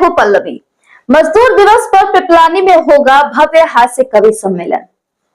हो पल्लवी। मजदूर दिवस पर पिपलानी में होगा भव्य हास्य कवि सम्मेलन।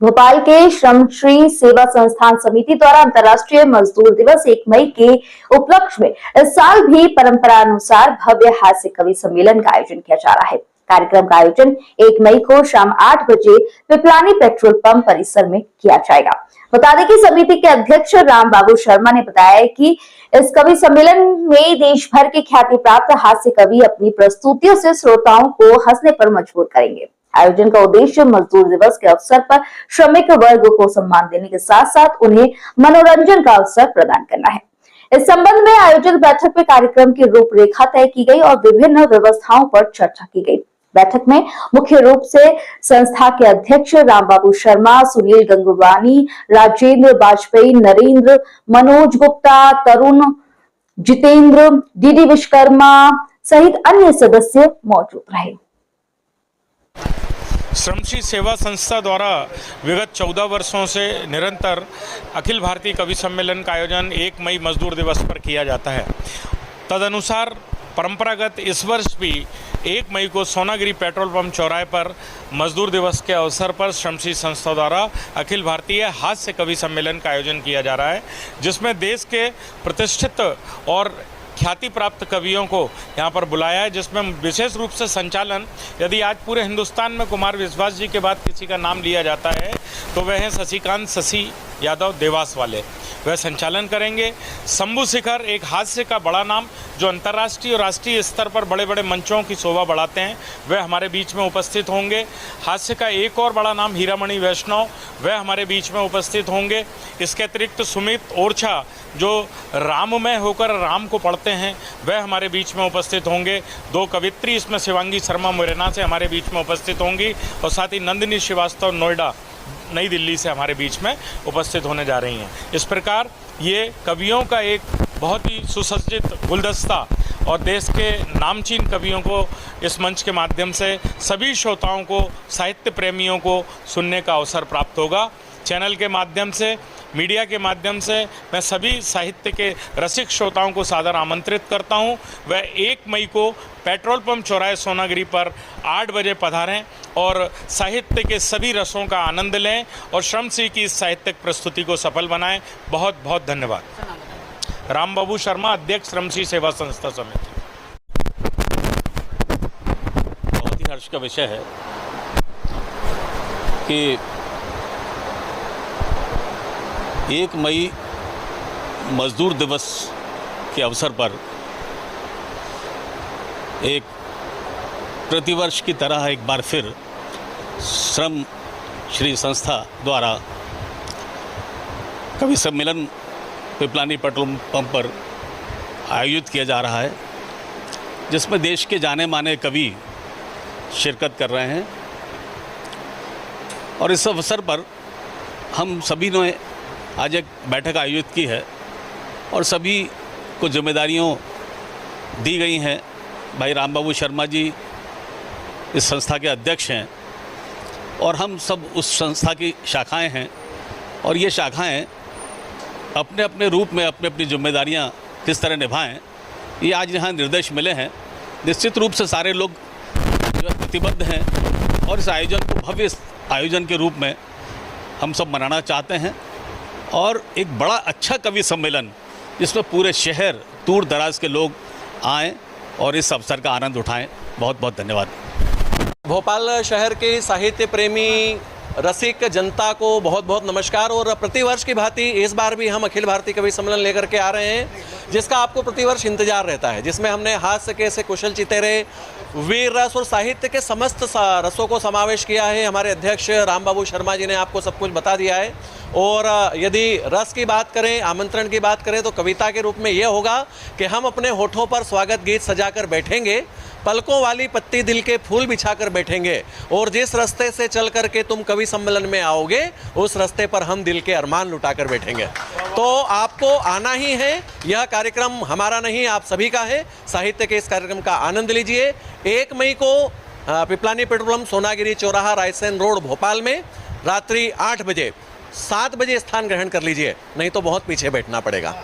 भोपाल के श्रमश्री सेवा संस्थान समिति द्वारा अंतर्राष्ट्रीय मजदूर दिवस 1 मई के उपलक्ष्य में इस साल भी परंपरा अनुसार भव्य हास्य कवि सम्मेलन का आयोजन किया जा रहा है। कार्यक्रम का आयोजन 1 मई को शाम 8 बजे पिपलानी पेट्रोल पंप परिसर में किया जाएगा। बता दें कि समिति के अध्यक्ष राम बाबू शर्मा ने बताया कि इस कवि सम्मेलन में देश भर के ख्याति प्राप्त हास्य कवि अपनी प्रस्तुतियों से श्रोताओं को हंसने पर मजबूर करेंगे। आयोजन का उद्देश्य मजदूर दिवस के अवसर पर श्रमिक वर्ग को सम्मान देने के साथ साथ उन्हें मनोरंजन का अवसर प्रदान करना है। इस संबंध में आयोजित बैठक में कार्यक्रम की रूपरेखा तय की गई और विभिन्न व्यवस्थाओं पर चर्चा की गई। बैठक में मुख्य रूप से संस्था के अध्यक्ष राम बाबू शर्मा, सुनील गंगवानी, राजेंद्र वाजपेयी, नरेंद्र, मनोज गुप्ता, तरुण, जितेंद्र, डीडी विश्वकर्मा सहित अन्य सदस्य मौजूद रहे। श्रमश्री सेवा संस्था द्वारा विगत 14 वर्षों से निरंतर अखिल भारतीय कवि सम्मेलन का आयोजन 1 मई मजदूर दिवस पर किया जाता है। तदनुसार परंपरागत इस वर्ष भी 1 मई को सोनागिरी पेट्रोल पंप चौराहे पर मजदूर दिवस के अवसर पर श्रमश्री संस्था द्वारा अखिल भारतीय हास्य कवि सम्मेलन का आयोजन किया जा रहा है, जिसमें देश के प्रतिष्ठित और ख्याति प्राप्त कवियों को यहाँ पर बुलाया है, जिसमें विशेष रूप से संचालन, यदि आज पूरे हिंदुस्तान में कुमार विश्वास जी के बाद किसी का नाम लिया जाता है तो वह हैं शशि यादव देवास वाले। वह संचालन करेंगे। शंभू शिखर, एक हास्य का बड़ा नाम जो अंतर्राष्ट्रीय और राष्ट्रीय स्तर पर बड़े बड़े मंचों की शोभा बढ़ाते हैं, वह हमारे बीच में उपस्थित होंगे। हास्य का एक और बड़ा नाम हीरामणि वैष्णव, वह हमारे बीच में उपस्थित होंगे। इसके अतिरिक्त सुमित ओरछा जो राममय होकर राम को पढ़ते हैं, वह हमारे बीच में उपस्थित होंगे। 2 कवित्री इसमें शिवांगी शर्मा मुरैना से हमारे बीच में उपस्थित होंगी और साथ ही नंदिनी श्रीवास्तव नोएडा नई दिल्ली से हमारे बीच में उपस्थित होने जा रही हैं। इस प्रकार ये कवियों का एक बहुत ही सुसज्जित गुलदस्ता और देश के नामचीन कवियों को इस मंच के माध्यम से सभी श्रोताओं को, साहित्य प्रेमियों को सुनने का अवसर प्राप्त होगा। चैनल के माध्यम से, मीडिया के माध्यम से मैं सभी साहित्य के रसिक श्रोताओं को सादर आमंत्रित करता हूं। वह 1 मई को पेट्रोल पंप चौराहे सोनागिरी पर 8 बजे पधारें और साहित्य के सभी रसों का आनंद लें और श्रमश्री की इस साहित्यिक प्रस्तुति को सफल बनाएं। बहुत बहुत धन्यवाद। राम बाबू शर्मा, अध्यक्ष श्रमश्री सेवा संस्था समिति। बहुत ही हर्ष का विषय है कि 1 मई मजदूर दिवस के अवसर पर एक प्रतिवर्ष की तरह एक बार फिर श्रम श्री संस्था द्वारा कवि सम्मेलन पिपलानी पेट्रोल पंप पर आयोजित किया जा रहा है, जिसमें देश के जाने माने कवि शिरकत कर रहे हैं। और इस अवसर पर हम सभी ने आज एक बैठक आयोजित की है और सभी को जिम्मेदारियों दी गई हैं। भाई राम बाबू शर्मा जी इस संस्था के अध्यक्ष हैं और हम सब उस संस्था की शाखाएं हैं और ये शाखाएं अपने अपने रूप में अपनी अपनी जिम्मेदारियां किस तरह निभाएं, ये आज यहाँ निर्देश मिले हैं। निश्चित रूप से सारे लोग जो है प्रतिबद्ध हैं और इस आयोजन को भव्य आयोजन के रूप में हम सब मनाना चाहते हैं और एक बड़ा अच्छा कवि सम्मेलन जिसमें पूरे शहर दूर दराज के लोग आएँ और इस अवसर का आनंद उठाएं। बहुत बहुत धन्यवाद। भोपाल शहर के साहित्य प्रेमी रसिक जनता को बहुत बहुत नमस्कार। और प्रतिवर्ष की भांति इस बार भी हम अखिल भारतीय कवि सम्मेलन लेकर के आ रहे हैं, जिसका आपको प्रतिवर्ष इंतजार रहता है, जिसमें हमने हास्य के से कुशल चितेरे, वीर रस और साहित्य के समस्त रसों को समावेश किया है। हमारे अध्यक्ष राम बाबू शर्मा जी ने आपको सब कुछ बता दिया है। और यदि रस की बात करें, आमंत्रण की बात करें, तो कविता के रूप में यह होगा कि हम अपने होठों पर स्वागत गीत सजाकर बैठेंगे, पलकों वाली पत्ती दिल के फूल बिछाकर बैठेंगे और जिस रास्ते से चल करके तुम कवि सम्मेलन में आओगे उस रास्ते पर हम दिल के अरमान लुटाकर बैठेंगे। तो आपको आना ही है। यह कार्यक्रम हमारा नहीं, आप सभी का है। साहित्य के इस कार्यक्रम का आनंद लीजिए। 1 मई को पिपलानी पेट्रोल पंप सोनागिरी चौराहा रायसेन रोड भोपाल में रात्रि 8 बजे 7 बजे स्थान ग्रहण कर लीजिए, नहीं तो बहुत पीछे बैठना पड़ेगा।